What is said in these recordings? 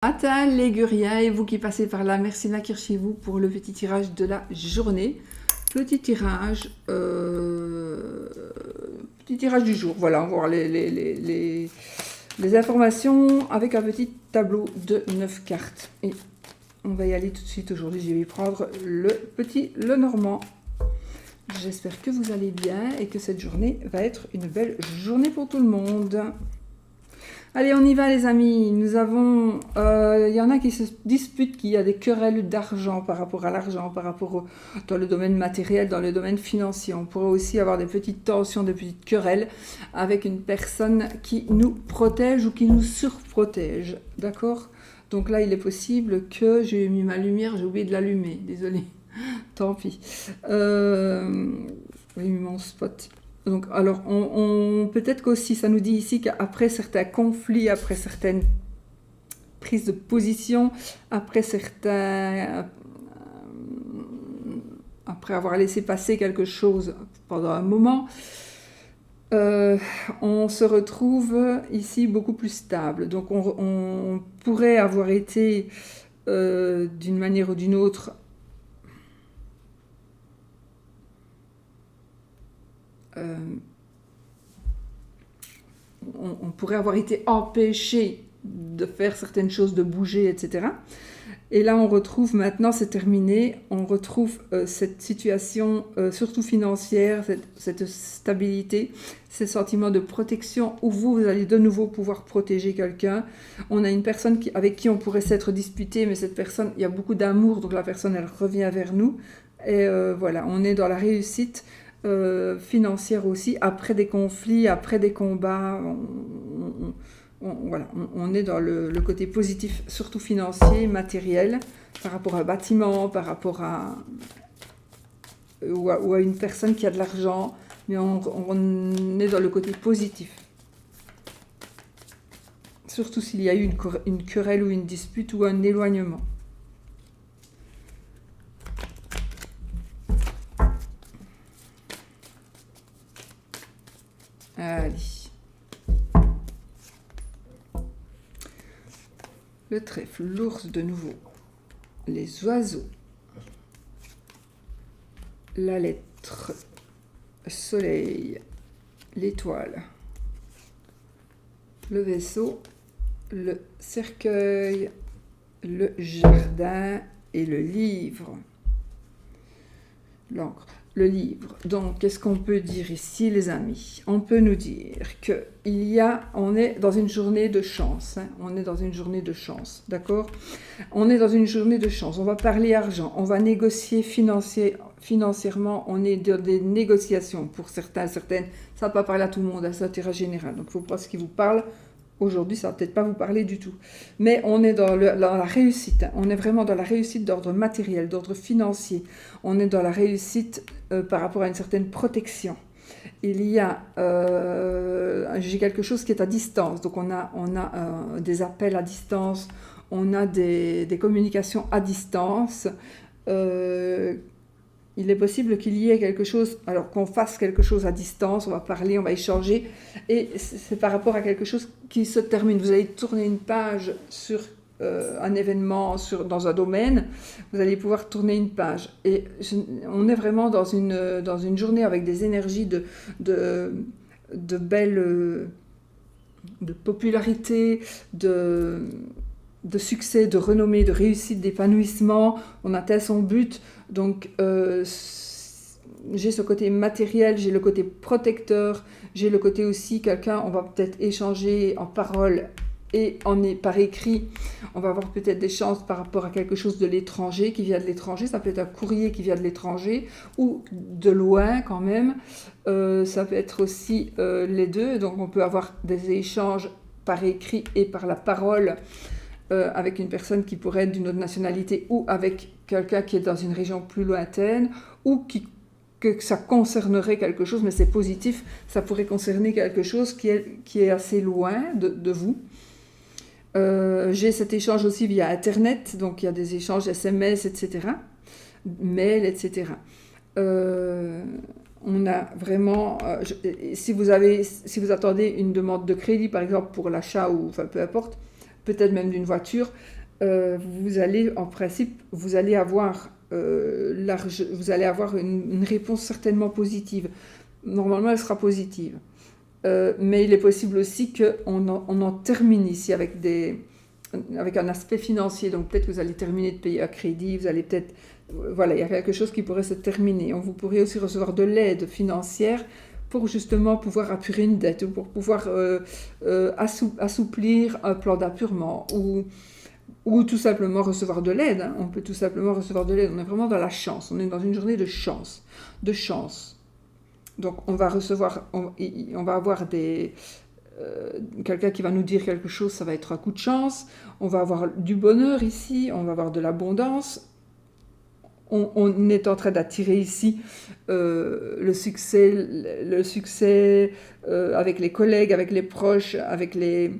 Matin, les guriens et vous qui passez par là, merci de m'accueillir chez vous pour le petit tirage de la journée. Petit tirage du jour. Voilà, on va voir les informations avec un petit tableau de 9 cartes. Et on va y aller tout de suite aujourd'hui. Je vais prendre le normand. J'espère que vous allez bien et que cette journée va être une belle journée pour tout le monde. Allez, on y va les amis. Nous avons, il y en a qui se disputent, qu'il y a des querelles d'argent par rapport à l'argent, dans le domaine matériel, dans le domaine financier. On pourrait aussi avoir des petites tensions, des petites querelles avec une personne qui nous protège ou qui nous surprotège. D'accord? Donc là, il est possible que j'ai mis ma lumière, j'ai oublié de l'allumer. Désolée. Tant pis. J'ai mis mon spot. Donc, alors, peut-être qu'aussi, ça nous dit ici qu'après certains conflits, après certaines prises de position, après avoir laissé passer quelque chose pendant un moment, on se retrouve ici beaucoup plus stable. Donc, on pourrait avoir été, d'une manière ou d'une autre, on pourrait avoir été empêché de faire certaines choses, de bouger, etc. Et là, on retrouve maintenant, c'est terminé, on retrouve cette situation, surtout financière, cette stabilité, ces sentiments de protection où vous allez de nouveau pouvoir protéger quelqu'un. On a une personne avec qui on pourrait s'être disputé, mais cette personne, il y a beaucoup d'amour, donc la personne, elle revient vers nous. Et voilà, on est dans la réussite. Financière aussi, après des conflits, après des combats, on est dans le côté positif, surtout financier, matériel, par rapport à un bâtiment, par rapport ou à une personne qui a de l'argent, mais on est dans le côté positif. Surtout s'il y a eu une querelle ou une dispute ou un éloignement. Allez. Le trèfle, l'ours de nouveau, les oiseaux, la lettre, le soleil, l'étoile, le vaisseau, le cercueil, le jardin et le livre. L'encre. Le livre. Donc, qu'est-ce qu'on peut dire ici, les amis? On peut nous dire on est dans une journée de chance. Hein, on est dans une journée de chance, d'accord? On est dans une journée de chance. On va parler argent. On va négocier financièrement. On est dans des négociations pour certaines. Ça ne va pas parler à tout le monde, c'est un tirage général. Donc, il faut pas ce qui vous parle. Aujourd'hui, ça ne va peut-être pas vous parler du tout. Mais on est dans la réussite. Hein. On est vraiment dans la réussite d'ordre matériel, d'ordre financier. On est dans la réussite par rapport à une certaine protection. Il y a, j'ai quelque chose qui est à distance. Donc on a des appels à distance. On a des communications à distance. Il est possible qu'il y ait quelque chose, alors qu'on fasse quelque chose à distance, on va parler, on va échanger, et c'est par rapport à quelque chose qui se termine. Vous allez tourner une page sur un événement, dans un domaine, vous allez pouvoir tourner une page. Et on est vraiment dans une journée avec des énergies de belles, de popularité, de succès, de renommée, de réussite, d'épanouissement. On atteint son but. Donc, j'ai ce côté matériel, j'ai le côté protecteur, j'ai le côté aussi on va peut-être échanger en parole et par écrit. On va avoir peut-être des chances par rapport à quelque chose de l'étranger, qui vient de l'étranger. Ça peut être un courrier qui vient de l'étranger ou de loin quand même. Ça peut être aussi les deux. Donc, on peut avoir des échanges par écrit et par la parole. Avec une personne qui pourrait être d'une autre nationalité ou avec quelqu'un qui est dans une région plus lointaine ou que ça concernerait quelque chose, mais c'est positif, ça pourrait concerner quelque chose qui est assez loin de vous. J'ai cet échange aussi via Internet, donc il y a des échanges SMS, etc., mail, etc. On a vraiment, si vous attendez une demande de crédit, par exemple, pour l'achat ou enfin peu importe, peut-être même d'une voiture, vous allez, en principe, vous allez avoir une réponse certainement positive. Normalement, elle sera positive. Mais il est possible aussi qu'on en termine ici avec un aspect financier. Donc peut-être que vous allez terminer de payer un crédit, vous allez peut-être... Voilà, il y a quelque chose qui pourrait se terminer. Vous pourriez aussi recevoir de l'aide financière pour justement pouvoir apurer une dette ou pour pouvoir assouplir un plan d'appurement ou tout simplement recevoir de l'aide. Hein. On peut tout simplement recevoir de l'aide. On est vraiment dans la chance. On est dans une journée de chance. De chance. Donc on va recevoir, on va avoir quelqu'un qui va nous dire quelque chose, ça va être un coup de chance. On va avoir du bonheur ici, on va avoir de l'abondance. On est en train d'attirer ici le succès avec les collègues, avec les proches, avec les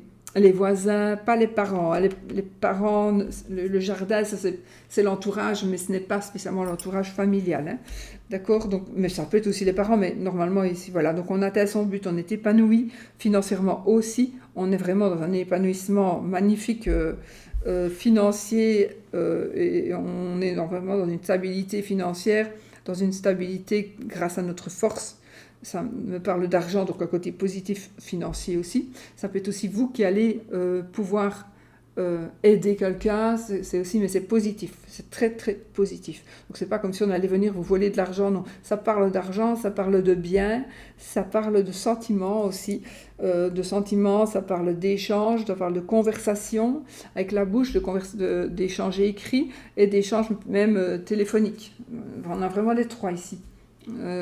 voisins, pas les parents. Les parents, le jardin, c'est l'entourage, mais ce n'est pas spécialement l'entourage familial. Hein. D'accord? Donc, mais ça peut être aussi les parents, mais normalement ici, voilà. Donc on atteint son but, on est épanoui, financièrement aussi. On est vraiment dans un épanouissement magnifique financier et on est vraiment dans une stabilité financière, dans une stabilité grâce à notre force. Ça me parle d'argent, donc un côté positif financier aussi. Ça peut être aussi vous qui allez pouvoir aider quelqu'un, c'est aussi, mais c'est positif, c'est très très positif. Donc c'est pas comme si on allait venir vous voler de l'argent, non. Ça parle d'argent, ça parle de bien, ça parle de sentiments aussi, ça parle d'échange, ça parle de conversation avec la bouche, d'échanger écrit et d'échange même téléphonique. On a vraiment les trois ici.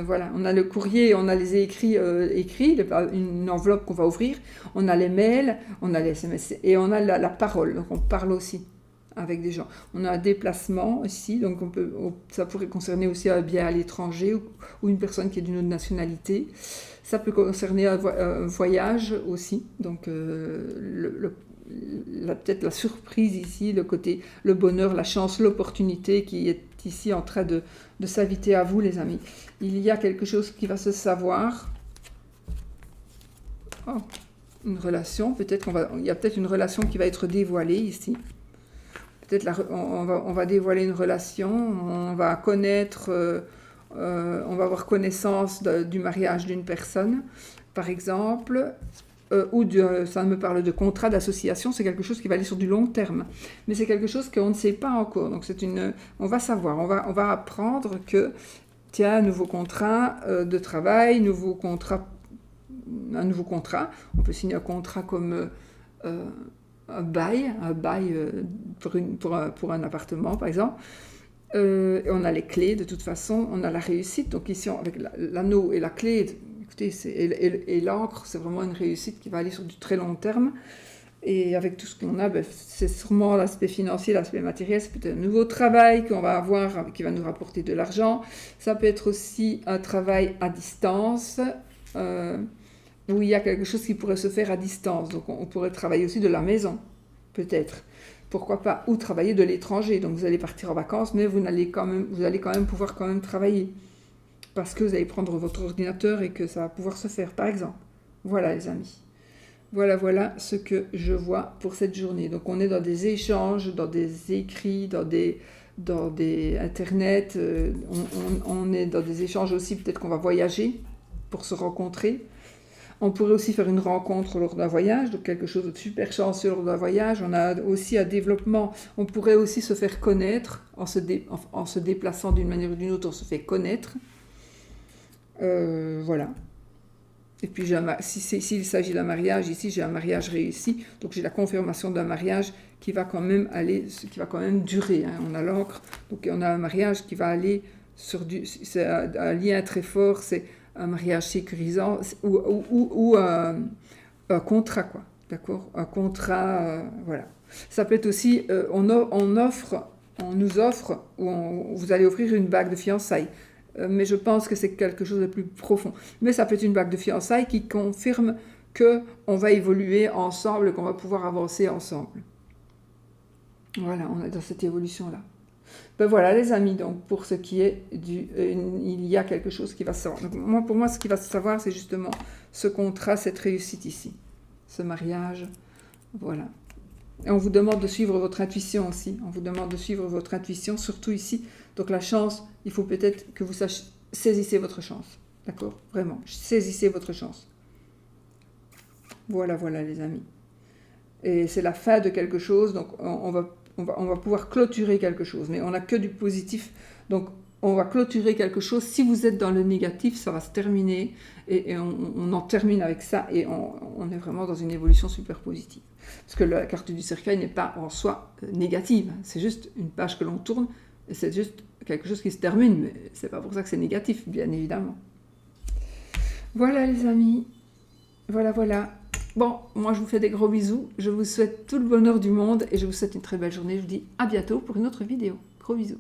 Voilà, on a le courrier, on a les écrits, une enveloppe qu'on va ouvrir, on a les mails, on a les SMS et on a la parole, donc on parle aussi avec des gens. On a un déplacement ici, donc ça pourrait concerner aussi un bien à l'étranger ou une personne qui est d'une autre nationalité. Ça peut concerner un voyage aussi, donc peut-être la surprise ici, le bonheur, la chance, l'opportunité qui est ici en train de s'inviter à vous, les amis. Il y a quelque chose qui va se savoir. Oh, une relation, il y a peut-être une relation qui va être dévoilée ici. Peut-être on va dévoiler une relation, on va connaître, on va avoir connaissance du mariage d'une personne, par exemple. Ça me parle de contrat d'association, c'est quelque chose qui va aller sur du long terme. Mais c'est quelque chose qu'on ne sait pas encore. Donc on va savoir, on va apprendre que, tiens, un nouveau contrat de travail, un nouveau contrat. On peut signer un contrat comme un bail pour un appartement, par exemple. Et on a les clés, de toute façon, on a la réussite. Donc ici, avec l'anneau et la clé... Et l'encre, c'est vraiment une réussite qui va aller sur du très long terme. Et avec tout ce qu'on a, c'est sûrement l'aspect financier, l'aspect matériel. C'est peut-être un nouveau travail qu'on va avoir qui va nous rapporter de l'argent. Ça peut être aussi un travail à distance, où il y a quelque chose qui pourrait se faire à distance. Donc on pourrait travailler aussi de la maison, peut-être. Pourquoi pas, ou travailler de l'étranger. Donc vous allez partir en vacances, mais vous allez quand même pouvoir travailler. Parce que vous allez prendre votre ordinateur et que ça va pouvoir se faire, par exemple. Voilà, les amis. Voilà ce que je vois pour cette journée. Donc, on est dans des échanges, dans des écrits, dans des Internet. On est dans des échanges aussi. Peut-être qu'on va voyager pour se rencontrer. On pourrait aussi faire une rencontre lors d'un voyage, donc quelque chose de super chanceux lors d'un voyage. On a aussi un développement. On pourrait aussi se faire connaître en se déplaçant d'une manière ou d'une autre. On se fait connaître. Voilà. Et puis s'il s'agit d'un mariage, ici j'ai un mariage réussi, donc j'ai la confirmation d'un mariage qui va quand même durer. Hein. On a l'encre, donc on a un mariage qui va aller c'est un lien très fort, c'est un mariage sécurisant ou un contrat, quoi. D'accord? Un contrat, voilà. Ça peut être aussi, on nous offre, vous allez offrir une bague de fiançailles. Mais je pense que c'est quelque chose de plus profond. Mais ça peut être une bague de fiançailles qui confirme qu'on va évoluer ensemble, qu'on va pouvoir avancer ensemble. Voilà, on est dans cette évolution-là. Voilà, les amis, donc pour ce qui est il y a quelque chose qui va se savoir. Donc, pour moi, ce qui va se savoir, c'est justement ce contrat, cette réussite ici. Ce mariage, voilà. Et on vous demande de suivre votre intuition aussi. On vous demande de suivre votre intuition, surtout ici. Donc la chance, il faut peut-être que vous saisissez votre chance. D'accord? Vraiment, saisissez votre chance. Voilà, voilà les amis. Et c'est la fin de quelque chose, donc on va pouvoir clôturer quelque chose. Mais on n'a que du positif, donc on va clôturer quelque chose. Si vous êtes dans le négatif, ça va se terminer. Et on en termine avec ça. Et on est vraiment dans une évolution super positive. Parce que la carte du cercueil n'est pas en soi négative. C'est juste une page que l'on tourne. Et c'est juste quelque chose qui se termine. Mais c'est pas pour ça que c'est négatif, bien évidemment. Voilà les amis. Voilà, voilà. Bon, moi je vous fais des gros bisous. Je vous souhaite tout le bonheur du monde. Et je vous souhaite une très belle journée. Je vous dis à bientôt pour une autre vidéo. Gros bisous.